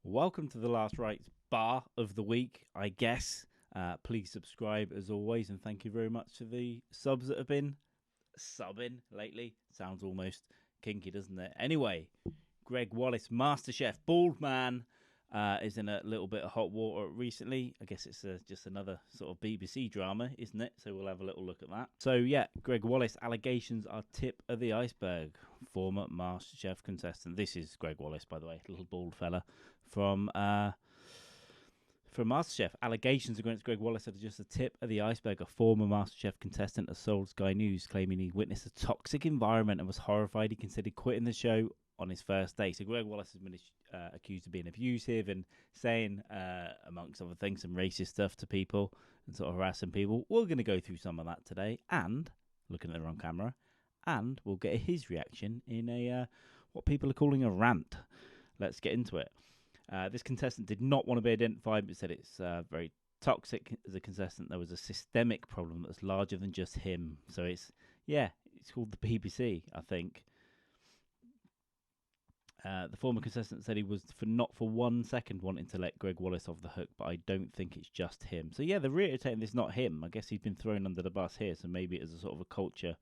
Welcome to the Last Rights Bar of the Week, I guess. Please subscribe as always, and thank you very much to the subs that have been subbing lately. Sounds almost kinky, doesn't it? Anyway, Greg Wallace, Masterchef, bald man, is in a little bit of hot water recently. I guess it's just another sort of BBC drama, isn't it? So we'll have a little look at that. So yeah, Greg Wallace, allegations are tip of the iceberg. Former Masterchef contestant. This is Greg Wallace, by the way, little bald fella from Masterchef. Allegations against Greg Wallace are just the tip of the iceberg. A former Masterchef contestant has told Sky News, claiming he witnessed a toxic environment and was horrified. He considered quitting the show on his first day. So Greg Wallace has been accused of being abusive and saying, amongst other things, some racist stuff to people and sort of harassing people. We're going to go through some of that today, and looking at the wrong camera, and we'll get his reaction in a what people are calling a rant. Let's get into it. This contestant did not want to be identified, but said it's very toxic as a contestant. There was a systemic problem that was larger than just him. So it's called the BBC, I think. The former contestant said he was not for 1 second wanting to let Greg Wallace off the hook, but I don't think it's just him. So yeah, they're reiterating it's not him. I guess he's been thrown under the bus here, so maybe it is a sort of a culture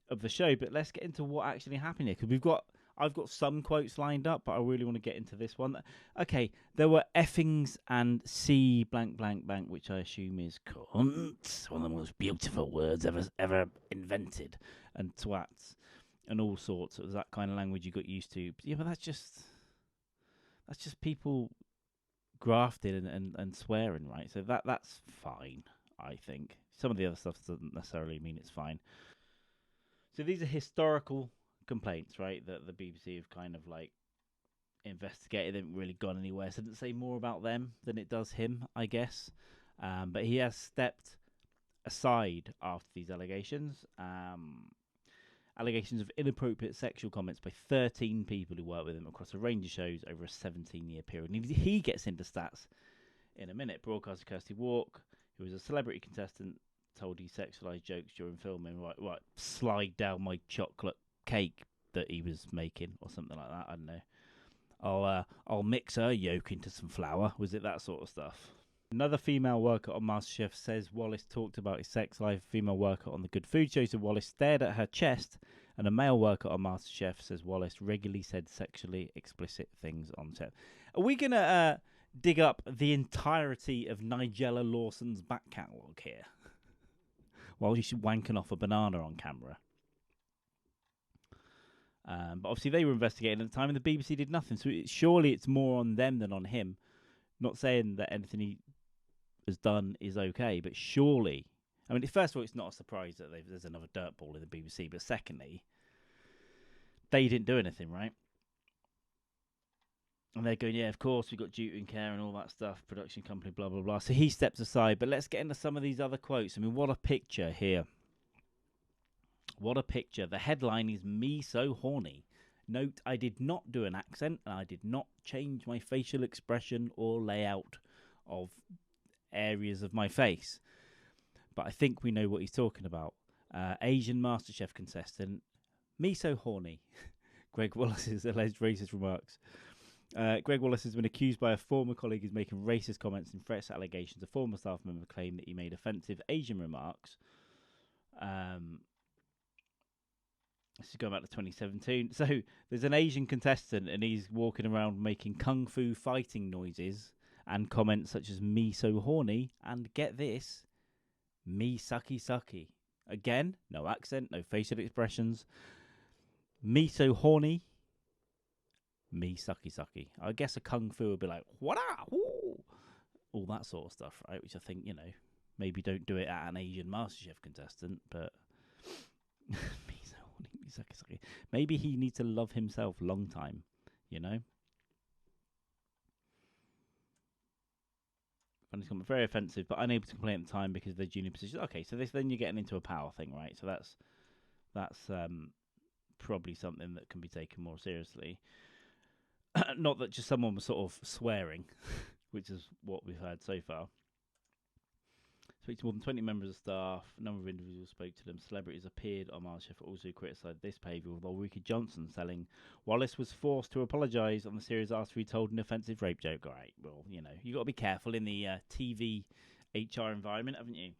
of the show. But let's get into what actually happened here, because I've got some quotes lined up, but I really want to get into this one. Okay, there were effings and C blank blank blank, which I assume is cunt, one of the most beautiful words ever invented, and twats, and all sorts. It was that kind of language you got used to. But yeah, but that's just people grafting and swearing, right? So that's fine, I think. Some of the other stuff doesn't necessarily mean it's fine. So these are historical complaints, right, that the BBC have kind of like investigated. They haven't really gone anywhere, so it doesn't say more about them than it does him, I guess. But he has stepped aside after these allegations. Allegations of inappropriate sexual comments by 13 people who worked with him across a range of shows over a 17-year period. And he gets into stats in a minute. Broadcaster Kirsty Walk, who was a celebrity contestant, told he sexualized jokes during filming. Right, slide down my chocolate cake that he was making, or something like that. I don't know. I'll mix her yolk into some flour. Was it that sort of stuff? Another female worker on MasterChef says Wallace talked about his sex life. A female worker on the Good Food Show said Wallace stared at her chest, and a male worker on MasterChef says Wallace regularly said sexually explicit things on set. Are we gonna dig up the entirety of Nigella Lawson's back catalogue here while she's wanking off a banana on camera? But obviously they were investigating at the time, and the BBC did nothing. So surely it's more on them than on him. Not saying that anything he has done is okay, but surely, I mean, first of all, it's not a surprise that there's another dirtball in the BBC. But secondly, they didn't do anything, right? And they're going, yeah, of course, we've got duty and care and all that stuff, production company, blah, blah, blah. So he steps aside. But let's get into some of these other quotes. I mean, what a picture here. What a picture. The headline is "Me So Horny." Note, I did not do an accent, and I did not change my facial expression or layout of areas of my face. But I think we know what he's talking about. Asian MasterChef contestant, me so horny. Greg Wallace's alleged racist remarks. Greg Wallace has been accused by a former colleague of making racist comments and threats allegations. A former staff member claimed that he made offensive Asian remarks. This is going back to 2017. So there's an Asian contestant, and he's walking around making kung fu fighting noises and comments such as "me so horny" and, get this, "me sucky sucky." Again, no accent, no facial expressions. "Me so horny," "me sucky sucky." I guess a kung fu would be like, "What up?" All that sort of stuff, right? Which I think, maybe don't do it at an Asian MasterChef contestant, but me so horny, me sucky sucky. Maybe he needs to love himself long time, And it's very offensive, but unable to complain at the time because of their junior position. Okay, so then you're getting into a power thing, right? So that's probably something that can be taken more seriously. Not that just someone was sort of swearing, which is what we've heard so far. Spoke to more than 20 members of staff. A number of individuals spoke to them. Celebrities appeared on Masterchef, also criticised this behaviour, with Ulrika Johnson selling Wallace was forced to apologise on the series after he told an offensive rape joke. All right, well, you know, you got to be careful in the TV HR environment, haven't you?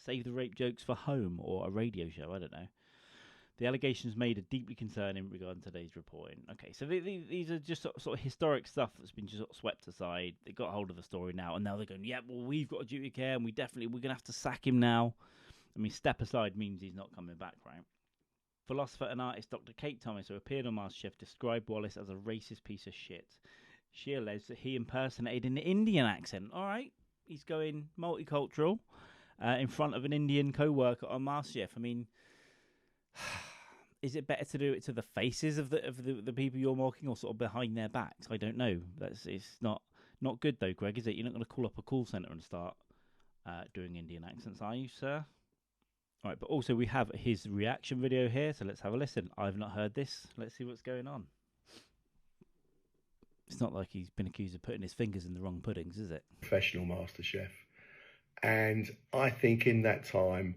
Save the rape jokes for home or a radio show, I don't know. The allegations made are deeply concerning regarding today's reporting. Okay, so these are just sort of historic stuff that's been just sort of swept aside. They got hold of the story now, and now they're going, yeah, well, we've got a duty of care, and we're going to have to sack him now. I mean, step aside means he's not coming back, right? Philosopher and artist Dr. Kate Thomas, who appeared on MasterChef, described Wallace as a racist piece of shit. She alleged that he impersonated an Indian accent. All right, he's going multicultural in front of an Indian co-worker on MasterChef. I mean, is it better to do it to the faces of the people you're mocking, or sort of behind their backs? I don't know. It's not good though, Greg, is it? You're not going to call up a call centre and start doing Indian accents, are you, sir? All right, but also we have his reaction video here, so let's have a listen. I've not heard this. Let's see what's going on. It's not like he's been accused of putting his fingers in the wrong puddings, is it? Professional MasterChef. And I think in that time,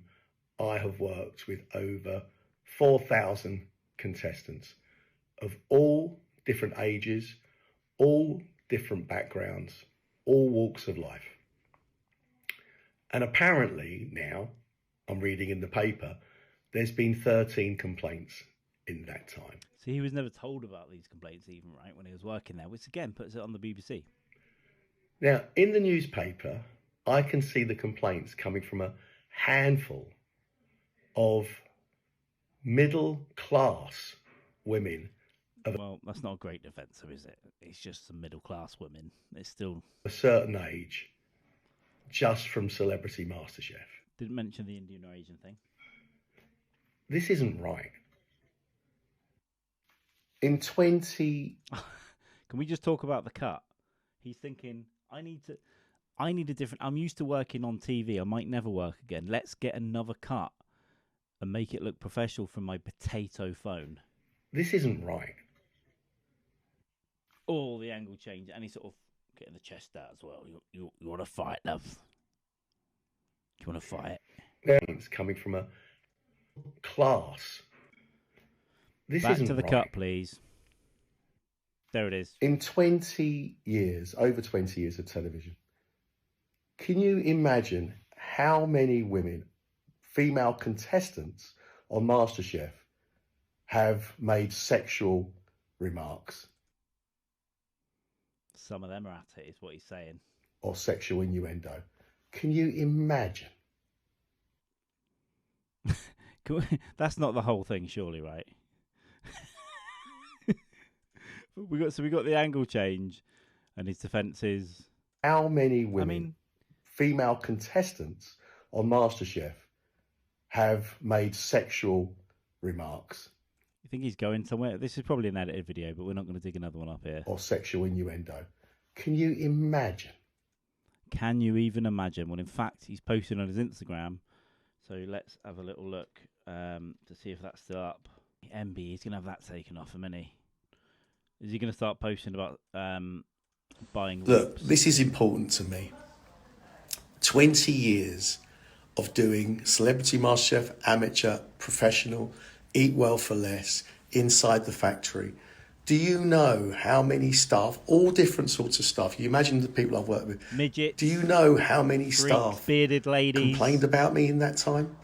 I have worked with over 4,000 contestants of all different ages, all different backgrounds, all walks of life. And apparently now, I'm reading in the paper, there's been 13 complaints in that time. So he was never told about these complaints even, right, when he was working there, which again puts it on the BBC. Now, in the newspaper, I can see the complaints coming from a handful of middle-class women. Well, that's not a great defence, is it? It's just some middle-class women. It's still a certain age, just from Celebrity MasterChef. Didn't mention the Indian or Asian thing. This isn't right. In 20... Can we just talk about the cut? He's thinking, I need a different... I'm used to working on TV. I might never work again. Let's get another cut and make it look professional from my potato phone. This isn't right. Oh, the angle change. And he's sort of getting the chest out as well. You want to fight, love? Do you want to fight? It's coming from a class. This Back isn't to the right. cut, please. There it is. In 20 years, over 20 years of television, can you imagine how many women, female contestants on MasterChef, have made sexual remarks? Some of them are at it, is what he's saying. Or sexual innuendo. Can you imagine? That's not the whole thing, surely, right? we got the angle change, and his defence is how many women, female contestants on MasterChef, have made sexual remarks. You think he's going somewhere? This is probably an edited video, but we're not going to dig another one up here. Or sexual innuendo. Can you imagine? Can you even imagine? Well, in fact, he's posted on his Instagram. So let's have a little look to see if that's still up. MB, he's going to have that taken off him, isn't he? Is he going to start posting about buying Look, ropes? this is important to me. 20 years of doing Celebrity MasterChef, amateur, professional, eat well for less, inside the factory. Do you know how many staff, all different sorts of staff, you imagine the people I've worked with. Midgets. Do you know how many Freaks, staff bearded ladies complained about me in that time?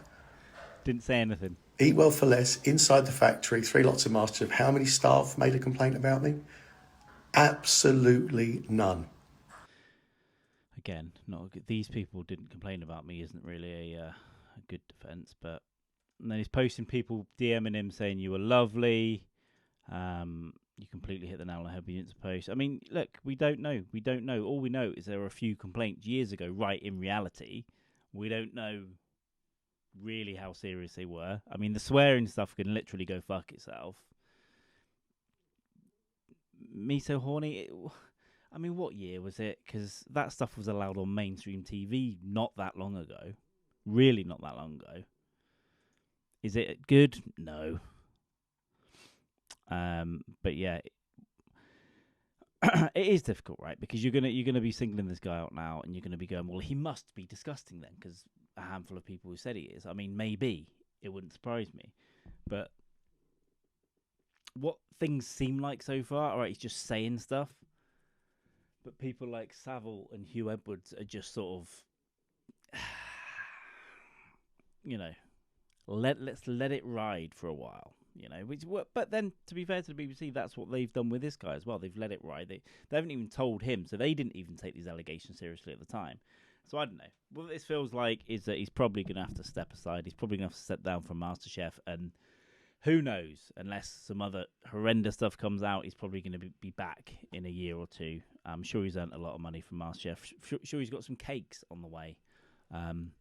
Didn't say anything. Eat well for less, inside the factory, 3 lots of MasterChef. How many staff made a complaint about me? Absolutely none. Again, not a good, these people didn't complain about me isn't really a good defence, but and then he's posting people DMing him saying you were lovely. You completely hit the nail on the head. We didn't post. I mean, look, we don't know. We don't know. All we know is there were a few complaints years ago. Right, in reality, we don't know really how serious they were. I mean, the swearing stuff can literally go fuck itself. Me so horny. I mean, what year was it? Because that stuff was allowed on mainstream TV not that long ago. Really not that long ago. Is it good? No. But yeah. it is difficult, right? Because you're gonna be singling this guy out now, and you're gonna be going, well, he must be disgusting then, because a handful of people who said he is. I mean, maybe it wouldn't surprise me, but what things seem like so far, all right, he's just saying stuff, but people like Savile and Hugh Edwards are just sort of, you know, let's let it ride for a while. You know, but then to be fair to the BBC, that's what they've done with this guy as well. They've let it ride. They haven't even told him, so they didn't even take these allegations seriously at the time. So I don't know. What this feels like is that he's probably going to have to step aside. He's probably going to have to step down from Masterchef, and who knows? Unless some other horrendous stuff comes out, he's probably going to be back in a year or two. I'm sure he's earned a lot of money from Masterchef. Sure he's got some cakes on the way.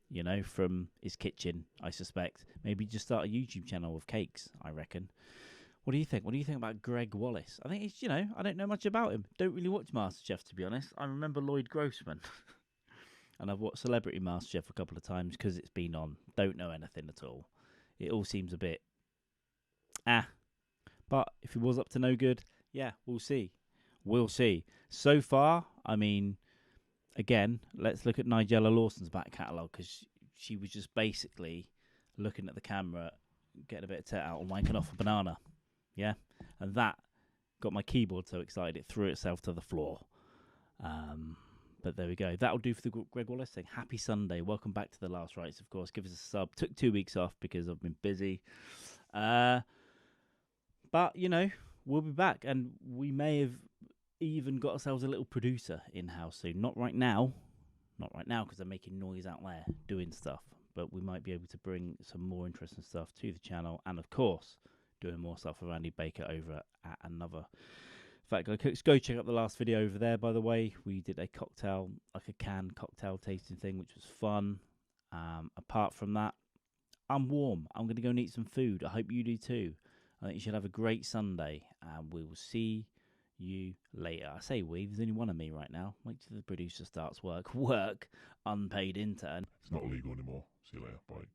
You know, from his kitchen, I suspect. Maybe just start a YouTube channel of cakes, I reckon. What do you think? What do you think about Greg Wallace? I think he's, you know, I don't know much about him. Don't really watch Masterchef, to be honest. I remember Lloyd Grossman. And I've watched Celebrity Masterchef a couple of times because it's been on. Don't know anything at all. It all seems a bit, But if he was up to no good, yeah, we'll see. We'll see. So far, I mean, again, let's look at Nigella Lawson's back catalogue, because she was just basically looking at the camera, getting a bit of tet out and wanking off a banana. Yeah? And that got my keyboard so excited it threw itself to the floor. But there we go. That'll do for the Greg Wallace thing. Happy Sunday. Welcome back to The Last Rites, of course. Give us a sub. Took 2 weeks off because I've been busy. But, you know, we'll be back. And we may have even got ourselves a little producer in-house soon. Not right now, because I'm making noise out there doing stuff. But we might be able to bring some more interesting stuff to the channel. And, of course, doing more stuff with Andy Baker over at Another Fat Guy Cooks. Go check out the last video over there, by the way. We did a cocktail, like a canned cocktail tasting thing, which was fun. Apart from that, I'm warm. I'm going to go and eat some food. I hope you do too. I think you should have a great Sunday. And we will see you later. I say we, there's only one of me right now. Wait till the producer starts work. Unpaid intern. It's not illegal anymore. See you later. Bye.